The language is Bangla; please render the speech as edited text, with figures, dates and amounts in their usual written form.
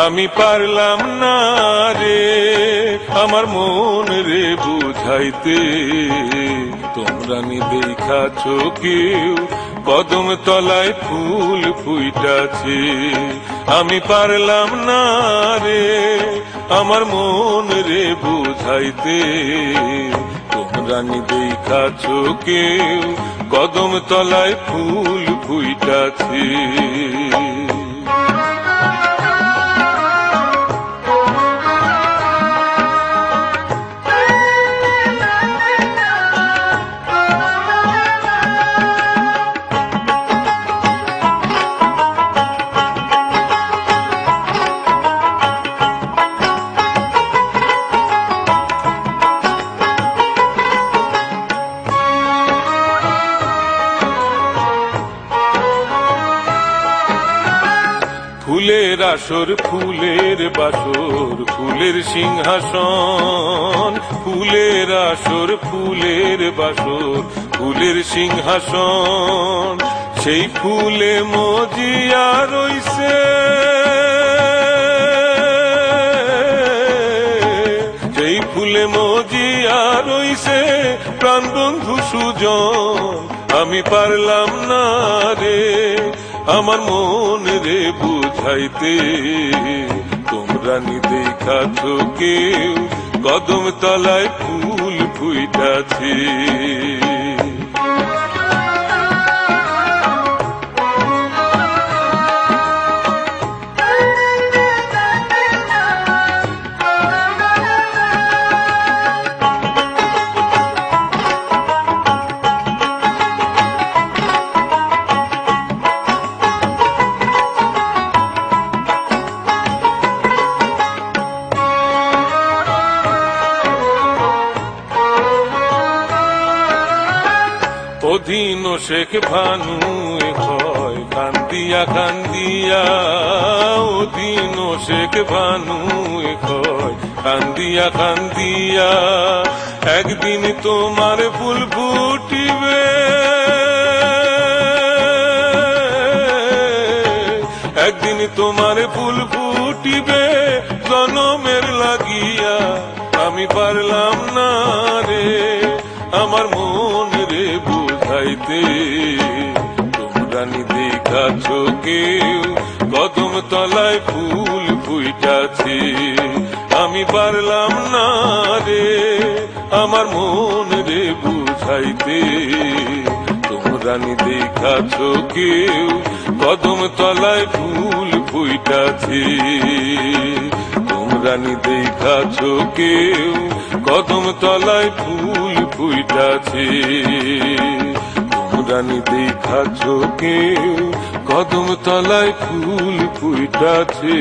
আমি পারলাম না রে আমার মন রে বুঝাইতে, তোমরা নি দেখাছ কেউ কদম তলায় ফুল ফুইটাছে। আমি পারলাম না রে আমার মন রে বুঝাইতে, তোমরা নি দেখাছ কেউ কদম তলায় ফুল ফুইটাছে। ফুলের আসর ফুলের বাসর ফুলের সিংহাসন, ফুলের আসর ফুলের বাসর ফুলের সিংহাসন, সেই ফুলে মজিয়া রইছে, সেই ফুলে মজিয়া রইছে প্রাণবন্ধু সুজন। আমি পারলাম না রে আমার মন রে বুঝাইতে, তোমরা নি দেখাছ কেউ কদম তলায় ফুল ফুইটাছে। অধীন শেখ ভানু হয় কান্দিয়া কান্দিয়া, অধীন শেখ ভানু হয় কান্দিয়া কান্দিয়া, একদিন তোমার ফুল ফুটিবে, একদিন তোমার ফুল ফুটিবে জনমের লাগিয়া। আমি পারলাম না রে আমার মন রে বুঝাইতে, তোমরা নি দেখাছ কেউ কদম তলায় ফুল ফুইটাছে। আমি পারলাম না রে আমার মন রে বুঝাইতে, তোমরা নি দেখাছ কেউ কদম তলায় ফুল ফুইটাছে। তোমরা নি দেখাছ কেউ কদম তলায় ফুল ফুইটাছে, তোমরা নি দেখাছ কেউ কদম তলায় ফুল ফুইটাছে।